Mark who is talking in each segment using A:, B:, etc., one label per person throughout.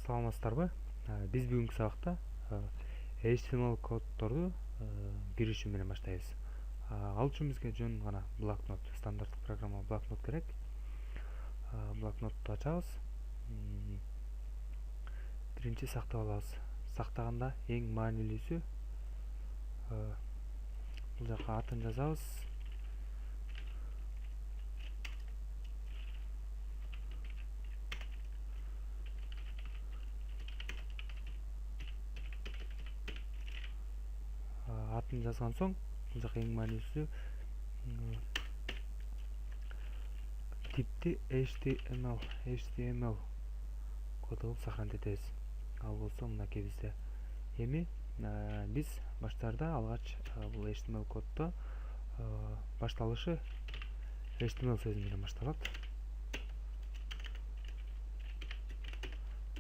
A: Саламатсыздарбы? Биз бүгүнкү сабакта HTML коддорду киришүү менен баштайбыз. Ал үчүн бизге жөн гана блокнот, стандарттык программа блокнот керек. Блокнотту ачабыз. Биринчи сактап алабыз. Сактаганда эң маанилүүсү бул жака атын жазабыз. Атын жазган соң, бул жака эң маанилүүсү типти HTML код кылып сохранить этебиз. Ал болсо мынакей бизде. Эми биз баштарда алгач бул HTML коддо башталышы HTML сөзү менен башталат.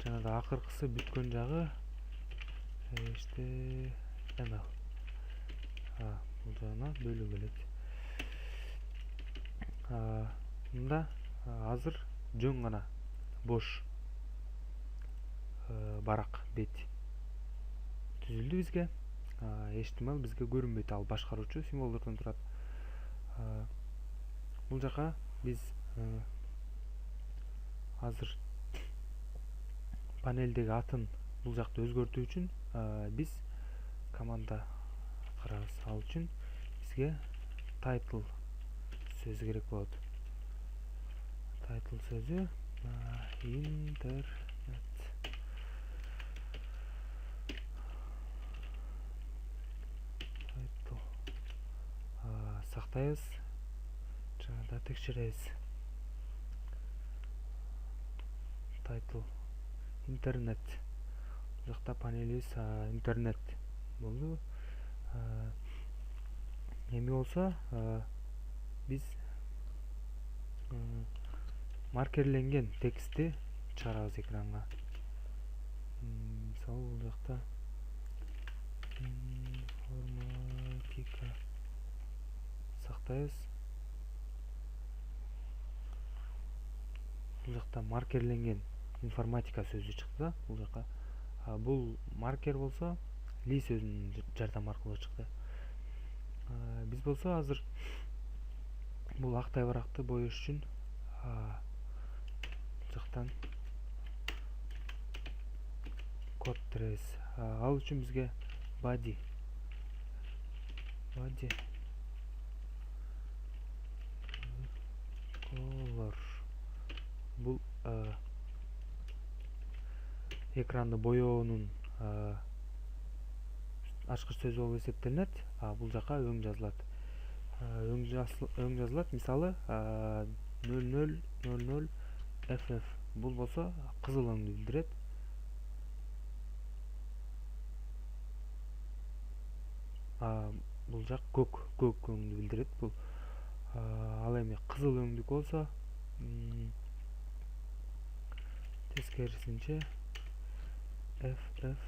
A: Жанагы акыркысы бүткөн жагы HTML. Бул жагына бөлүү келет. Мында азыр жөн гана бош барак бет түзүлдү бизге. HTML бизге көрүнбөйт, ал башкаруучу символдордон турат. Бул жака биз азыр панелдеги атын бул жакта өзгөртүү үчүн биз команда карабыз. Ал үчүн бизге title сөзү керек болот. Title сөзү интернет. Title. Сактайбыз. Жада текшеребиз. Title интернет. Бул жакта панелибиз интернет болду. Эми болсо биз маркерленген текстти чыгарабыз экранга. Мисалы бул жакта информатика сактайбыз. Бул жакта маркерленген информатика сөзү чыкты. Бул жака бул маркер болсо ли сөзүнүн жардамы аркылуу чыкты. Биз болсо азыр бул ак тайбаракты боеш үчүн жактан код теребиз. Ал үчүн бизге body color бул экранды боеоонун ачкыч сөзү болуп эсептелинет. Бул жака өң жазылат. Өң жазылат. Мисалы 0000 FF. Бул болсо кызыл өңдү билдирет. Бул жак көк өңдү билдирет. Бул ал эми кызыл өңдүк болсо тескерисинче FF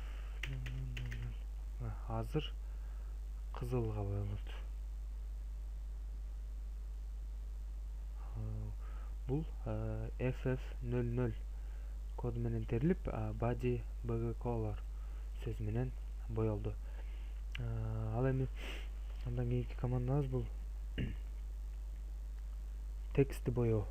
A: азыр кызылга боелот. Бул FF00 коду менен терилип, body bg color сөзү менен боелду. Ал эми андан кийинки командабыз бул текстти боеоо.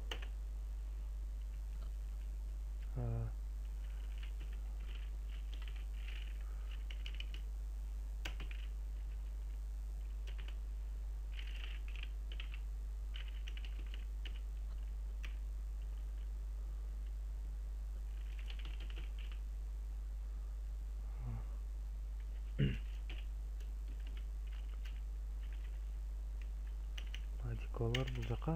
A: Body color бул жака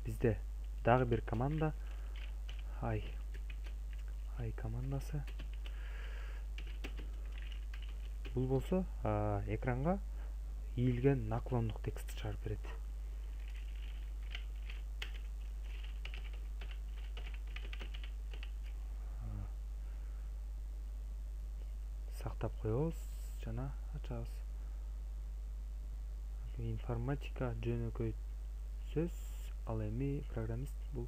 A: бизде дагы бир команда ай командасы. Бул болсо экранга ийилген наклондук текстти чыгарып берет. Сактап коебуз жана ачабыз. информатика жөнөкөй сөз, ал эми программист бул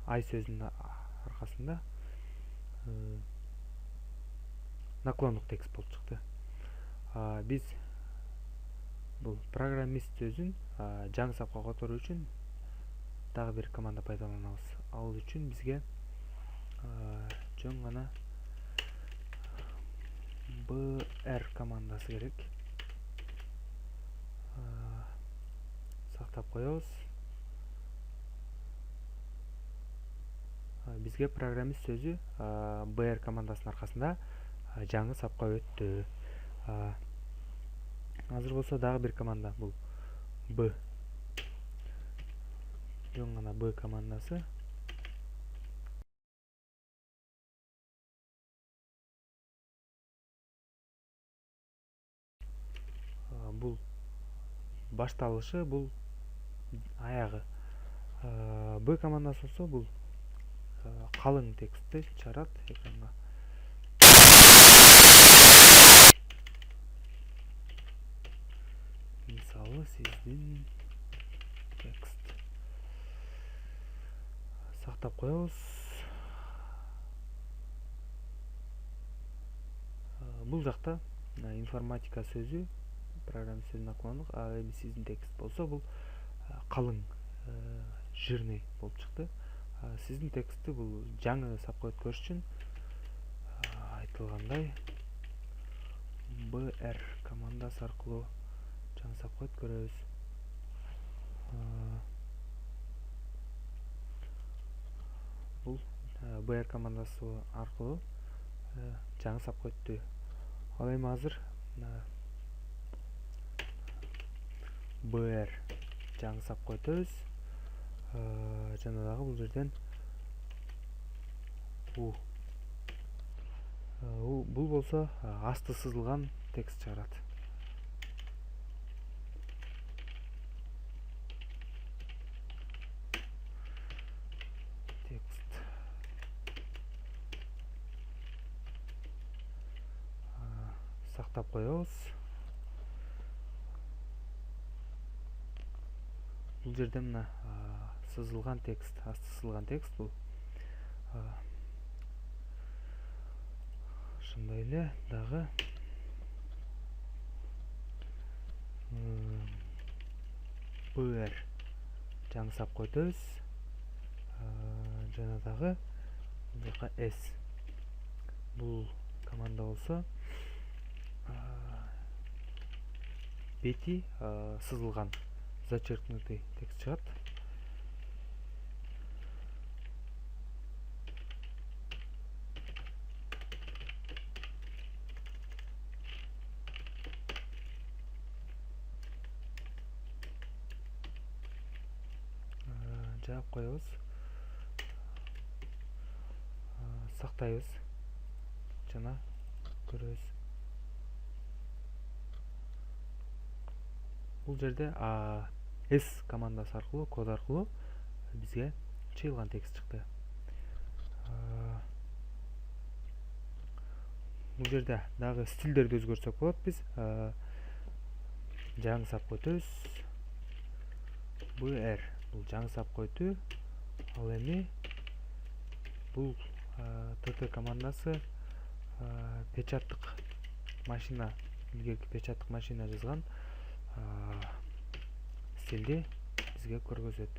A: ай сөзүнүн аркасында наклондук текст болуп чыкты. Биз бул программист сөзүн жаңы сапка которуу үчүн дагы бир команда пайдаланабыз. Ал үчүн бизге жөн гана br командасы керек. Сактап коебуз. Бизге программист сөзү br командасынын аркасында жаңы сапка өттү. Азыр болсо дагы бир команда, бул b. Жөн гана b командасы. Бул башталышы, бул аягы. b командасы болсо бул калың текстти чыгарат экранга. Мисалы, сиздин текст. Сактап коебуз. Бул жакта информатика сөзү, программист сөзүн наклондук, а эми сиздин текст болсо бул калың, жирный болуп чыкты. Сиздин текстти бул жаңы сапка өткөрүш үчүн айтылгандай br командасы аркылуу жаңы сапка өткөрөбүз. Бул br командасы аркылуу жаңы сапка өттү. Ал эми азыр br жаңы сапка өтөбүз. Жана дагы бул жерден бул болсо асты сызылган текст чыгарат. Текст. Сактап коебуз. Бул жерде мына сызылган текст, асты сызылган текст бул. Ошондой эле дагы br жаңы сапка өтөбүз. Жана дагы бул жака s. Бул команда болсо бети сызылган, зачеркнутый текст чыгат. Жаап коебуз. Сактайбыз. Жана көрөбүз. Бул жерде s командасы аркылуу, код аркылуу бизге чыйылган текст чыкты. Бул жерде дагы стилдерди өзгөртсөк болот. Биз жаңы сапка өтөбүз. br бул жаңы сапка өтүү. Ал эми бул tt командасы печаттык машина, илгерки печаттык машина жазган стилди бизге көргөзөт.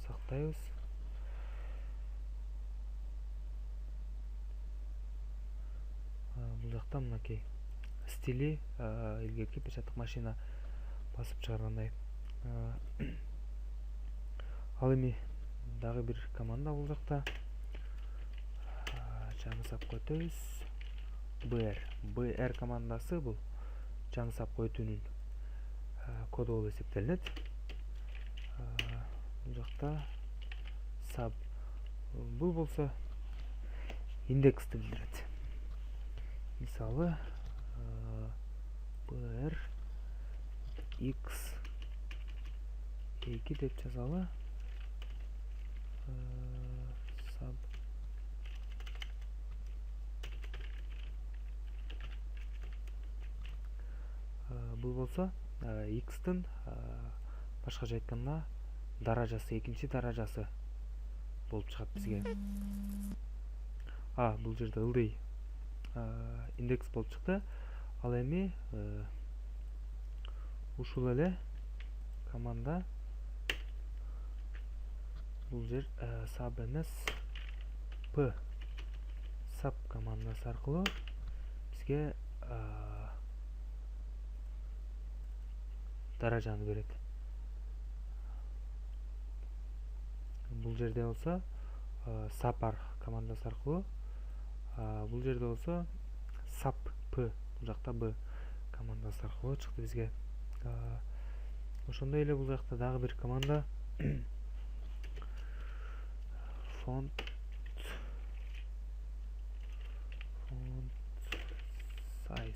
A: Сактайбыз. Бул жакта мынакей стили илгерки печаттык машина басып чыгаргандай. Ал эми дагы бир команда бул жакта. Жаңы сапка өтөбүз. br командасы бул жаңы сапка өтүүнүн коду болуп эсептелинет. Бул жакта sub. Бул болсо индексти билдирет. Мисалы br x2 деп жазалы. Sub бул болсо x'тин башкача айтканда даражасы, экинчи даражасы болуп чыгат бизге. Бул жерде ылдый индекс болуп чыкты. Ал эми ушул эле команда бул жер sub эмес p sub командасы аркылуу бизге даражаны берет. Бул жерде болсо sub командасы аркылуу, бул жерде болсо sub p, бул жакта b командасы аркылуу чыкты бизге. Ошондой эле бул жакта дагы бир команда font size.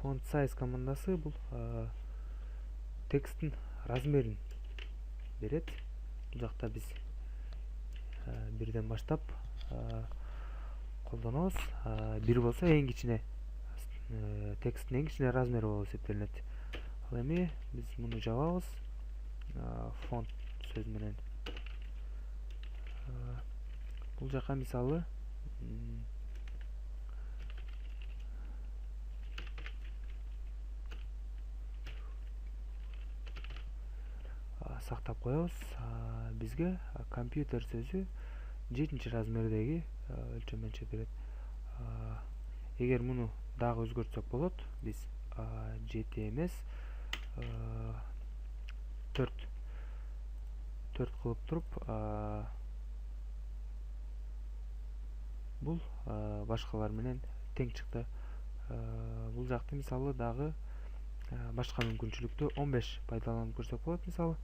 A: Font size командасы бул тексттин размерин берет. Бул жакта биз бирден баштап колдонобуз. Бир болсо эң кичине, тексттин эң кичине размери болуп эсептелинет. Ал эми биз муну жабабыз фонт сөз менен. Бул жака мисалы сактап коебуз. Бизге компьютер сөзү 7 размердеги өлчөм менчек берет. Эгер муну дагы өзгөртсөк болот, биз 7 эмес 4 кылып туруп, бул башкалар менен тең чыкты. Бул жакты мисалы дагы башка мүмкүнчүлүктү 15 пайдаланып көрсөк болот. Мисалы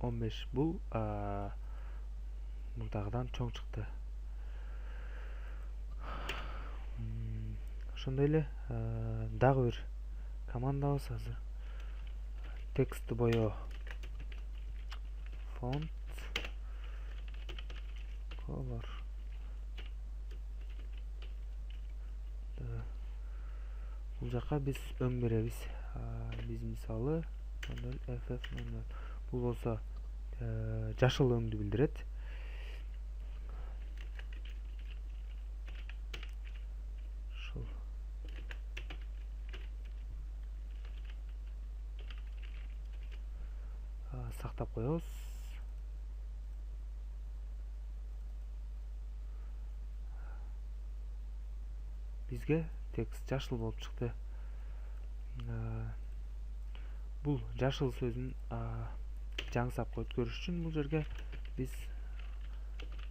A: 15 бул мурдагыдан чоң чыкты. Ошондой эле дагы бир командабыз азыр. Текстти боё font color. Бул жака биз өң беребиз. Биз мисалы FF00. Бул болсо жашыл өңдү билдирет. Ушул сактап коебуз. Бизге текст жашыл болуп чыкты. Бул жашыл сөзүн жаңсап өткөрүш үчүн бул жерге биз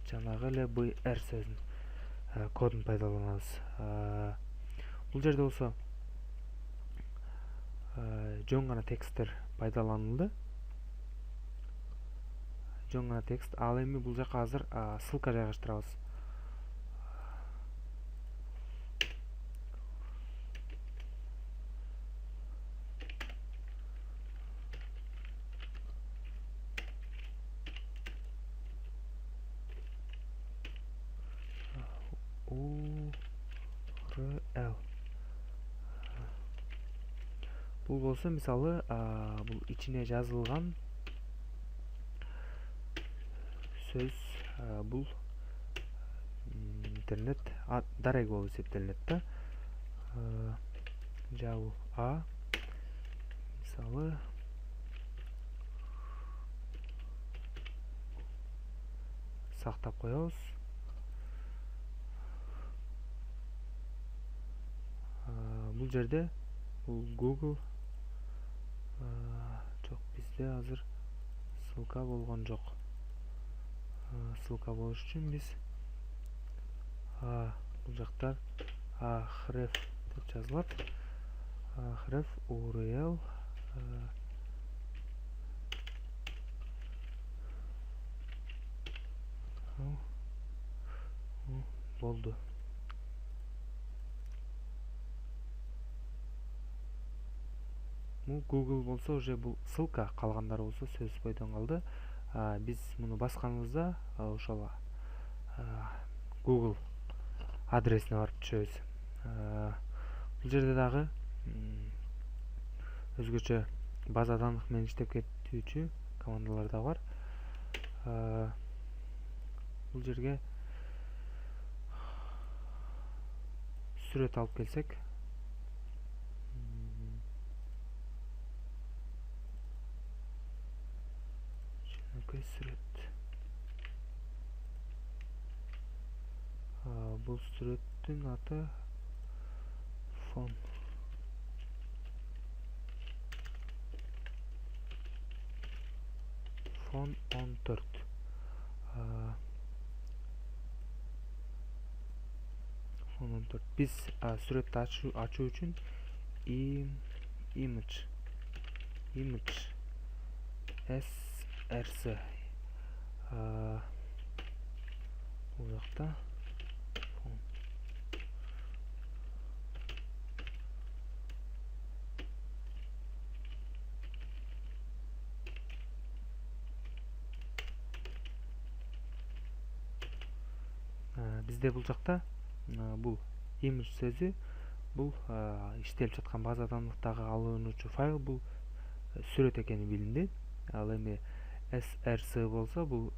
A: жанагы эле br сөзүн кодун пайдаланабыз. Бул жерде болсо жөн гана тексттер пайдаланылды. Жөн гана текст. Ал эми бул жака азыр ссылка жайгаштырабыз. URL. Бул болсо мисалы бул ичине жазылган сөз, бул интернет дарек болуп эсептелинет да. Жабыл мисалы сактап коебуз. Бул жерде бул Google жок, бизде азыр ссылка болгон жок. Ссылка болуш үчүн биз бул жакта href деп жазылат. Href URL болду. Google болсо уже бул ссылка, калгандары болсо сөз бойдон калды. Биз муну басканыбызда ошол Google адресине барып түшөбүз. Бул жерде дагы өзгөчө база данных менен иштеп кетүүчү командалар да бар. Бул жерге сүрөт алып келсек, сүрөт. Бул сүрөттүн аты фон. Фон 14. Фон 14. Биз сүрөттү ачуу үчүн image src бул жакта фон. Бизде бул жакта бул image сөзү бул иштелип жаткан база данныктагы алынуучу файл бул сүрөт экени билинди. Ал эми src болсо бул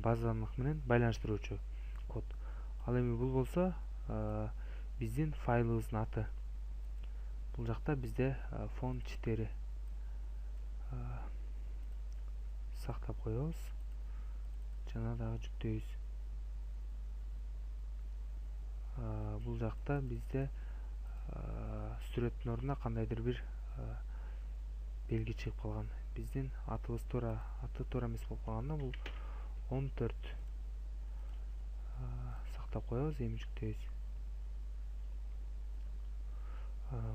A: база данных менен байланыштыруучу код. Ал эми бул болсо биздин файлыбыздын аты. Бул жакта бизде фон 4 сактап коебуз. Жана дагы жүктөйбүз. Бул жакта бизде сүрөттүн ордуна кандайдыр бир белги чыгып калган. Биздин аты туура эмес болуп калганда бул 14 сактап коебуз, эми жүктөйбүз.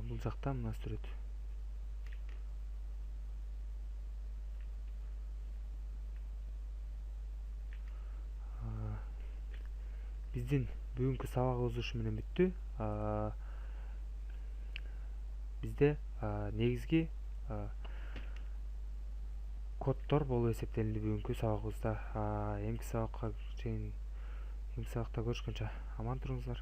A: Бул жакта мына сүрөт. Биздин бүгүнкү сабагыбыз ушу менен бүттү. Бизде негизги коддор болуп эсептелинди бүгүнкү сабагыбызда. Эмки сабакта көрүшкөнчө аман туруңуздар.